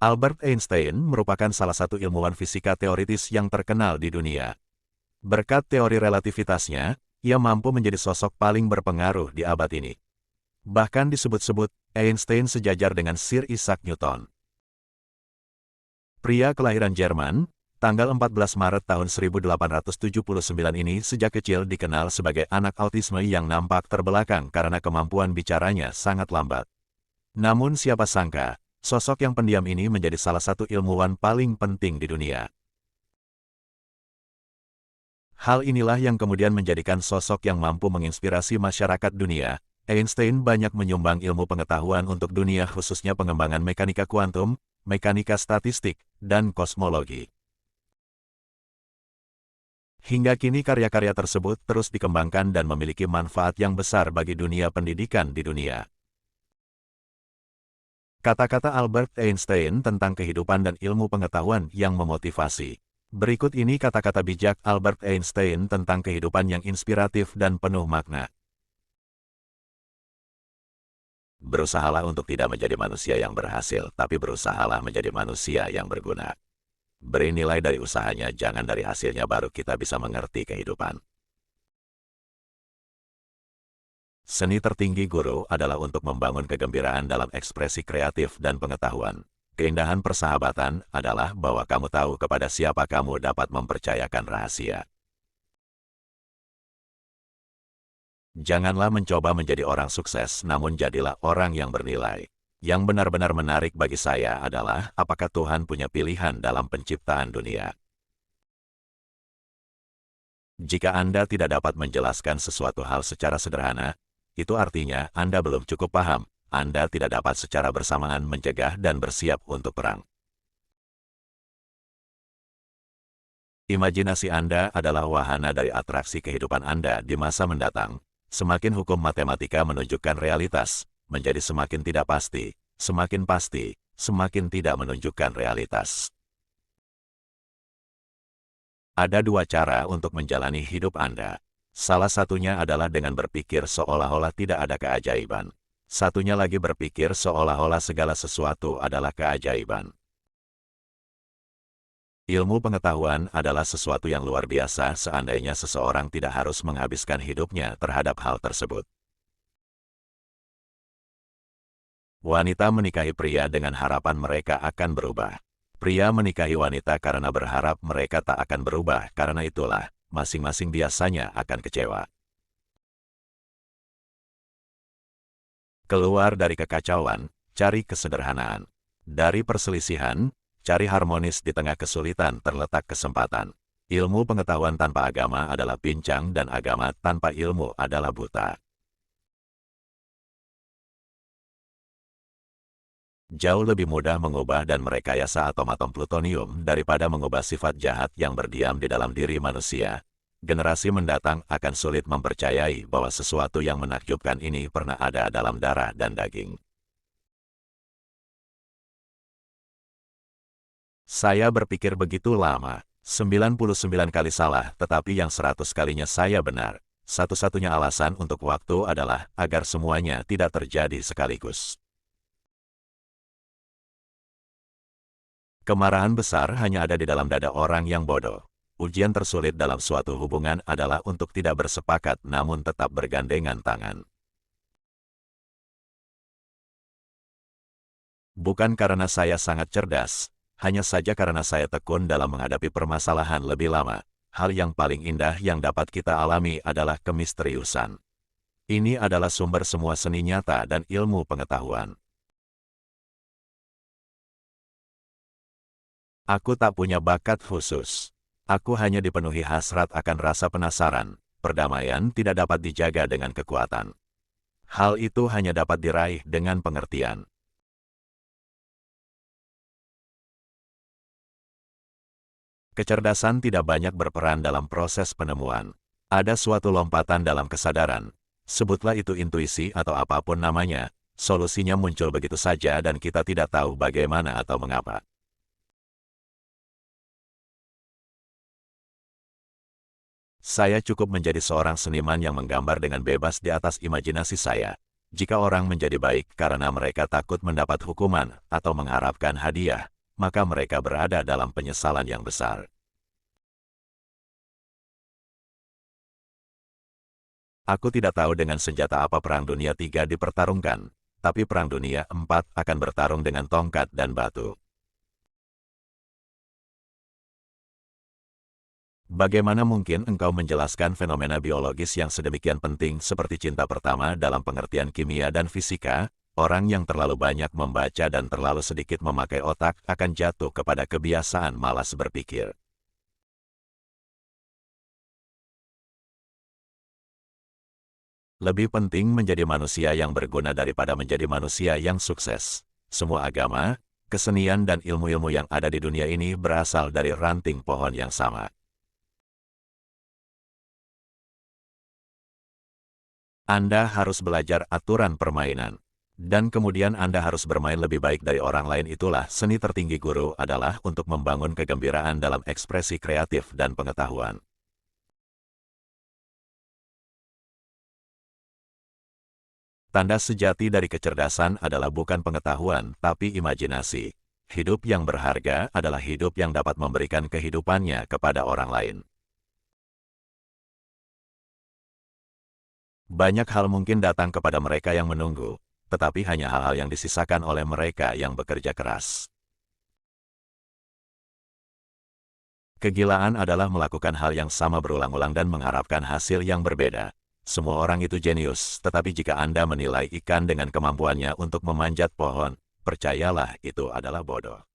Albert Einstein merupakan salah satu ilmuwan fisika teoritis yang terkenal di dunia. Berkat teori relativitasnya, ia mampu menjadi sosok paling berpengaruh di abad ini. Bahkan disebut-sebut, Einstein sejajar dengan Sir Isaac Newton. Pria kelahiran Jerman, tanggal 14 Maret tahun 1879 ini sejak kecil dikenal sebagai anak autisme yang nampak terbelakang karena kemampuan bicaranya sangat lambat. Namun siapa sangka, sosok yang pendiam ini menjadi salah satu ilmuwan paling penting di dunia. Hal inilah yang kemudian menjadikan sosok yang mampu menginspirasi masyarakat dunia. Einstein banyak menyumbang ilmu pengetahuan untuk dunia khususnya pengembangan mekanika kuantum, mekanika statistik, dan kosmologi. Hingga kini karya-karya tersebut terus dikembangkan dan memiliki manfaat yang besar bagi dunia pendidikan di dunia. Kata-kata Albert Einstein tentang kehidupan dan ilmu pengetahuan yang memotivasi. Berikut ini kata-kata bijak Albert Einstein tentang kehidupan yang inspiratif dan penuh makna. Berusahalah untuk tidak menjadi manusia yang berhasil, tapi berusahalah menjadi manusia yang berguna. Beri nilai dari usahanya, jangan dari hasilnya baru kita bisa mengerti kehidupan. Seni tertinggi guru adalah untuk membangun kegembiraan dalam ekspresi kreatif dan pengetahuan. Keindahan persahabatan adalah bahwa kamu tahu kepada siapa kamu dapat mempercayakan rahasia. Janganlah mencoba menjadi orang sukses, namun jadilah orang yang bernilai. Yang benar-benar menarik bagi saya adalah apakah Tuhan punya pilihan dalam penciptaan dunia. Jika Anda tidak dapat menjelaskan sesuatu hal secara sederhana, itu artinya Anda belum cukup paham. Anda tidak dapat secara bersamaan mencegah dan bersiap untuk perang. Imajinasi Anda adalah wahana dari atraksi kehidupan Anda di masa mendatang. Semakin hukum matematika menunjukkan realitas, menjadi semakin tidak pasti, semakin tidak menunjukkan realitas. Ada dua cara untuk menjalani hidup Anda. Salah satunya adalah dengan berpikir seolah-olah tidak ada keajaiban. Satunya lagi berpikir seolah-olah segala sesuatu adalah keajaiban. Ilmu pengetahuan adalah sesuatu yang luar biasa seandainya seseorang tidak harus menghabiskan hidupnya terhadap hal tersebut. Wanita menikahi pria dengan harapan mereka akan berubah. Pria menikahi wanita karena berharap mereka tak akan berubah, karena itulah, masing-masing biasanya akan kecewa. Keluar dari kekacauan, cari kesederhanaan. Dari perselisihan, cari harmonis. Di tengah kesulitan terletak kesempatan. Ilmu pengetahuan tanpa agama adalah pincang dan agama tanpa ilmu adalah buta. Jauh lebih mudah mengubah dan merekayasa atom-atom plutonium daripada mengubah sifat jahat yang berdiam di dalam diri manusia. Generasi mendatang akan sulit mempercayai bahwa sesuatu yang menakjubkan ini pernah ada dalam darah dan daging. Saya berpikir begitu lama, 99 kali salah, tetapi yang 100 kalinya saya benar. Satu-satunya alasan untuk waktu adalah agar semuanya tidak terjadi sekaligus. Kemarahan besar hanya ada di dalam dada orang yang bodoh. Ujian tersulit dalam suatu hubungan adalah untuk tidak bersepakat namun tetap bergandengan tangan. Bukan karena saya sangat cerdas, hanya saja karena saya tekun dalam menghadapi permasalahan lebih lama. Hal yang paling indah yang dapat kita alami adalah kemisteriusan. Ini adalah sumber semua seni nyata dan ilmu pengetahuan. Aku tak punya bakat khusus. Aku hanya dipenuhi hasrat akan rasa penasaran. Perdamaian tidak dapat dijaga dengan kekuatan. Hal itu hanya dapat diraih dengan pengertian. Kecerdasan tidak banyak berperan dalam proses penemuan. Ada suatu lompatan dalam kesadaran. Sebutlah itu intuisi atau apapun namanya, solusinya muncul begitu saja dan kita tidak tahu bagaimana atau mengapa. Saya cukup menjadi seorang seniman yang menggambar dengan bebas di atas imajinasi saya. Jika orang menjadi baik karena mereka takut mendapat hukuman atau mengharapkan hadiah, maka mereka berada dalam penyesalan yang besar. Aku tidak tahu dengan senjata apa Perang Dunia III dipertarungkan, tapi Perang Dunia IV akan bertarung dengan tongkat dan batu. Bagaimana mungkin engkau menjelaskan fenomena biologis yang sedemikian penting seperti cinta pertama dalam pengertian kimia dan fisika? Orang yang terlalu banyak membaca dan terlalu sedikit memakai otak akan jatuh kepada kebiasaan malas berpikir. Lebih penting menjadi manusia yang berguna daripada menjadi manusia yang sukses. Semua agama, kesenian dan ilmu-ilmu yang ada di dunia ini berasal dari ranting pohon yang sama. Anda harus belajar aturan permainan. Dan kemudian Anda harus bermain lebih baik dari orang lain. Itulah seni tertinggi guru adalah untuk membangun kegembiraan dalam ekspresi kreatif dan pengetahuan. Tanda sejati dari kecerdasan adalah bukan pengetahuan, tapi imajinasi. Hidup yang berharga adalah hidup yang dapat memberikan kehidupannya kepada orang lain. Banyak hal mungkin datang kepada mereka yang menunggu, tetapi hanya hal-hal yang disisakan oleh mereka yang bekerja keras. Kegilaan adalah melakukan hal yang sama berulang-ulang dan mengharapkan hasil yang berbeda. Semua orang itu jenius, tetapi jika Anda menilai ikan dengan kemampuannya untuk memanjat pohon, percayalah itu adalah bodoh.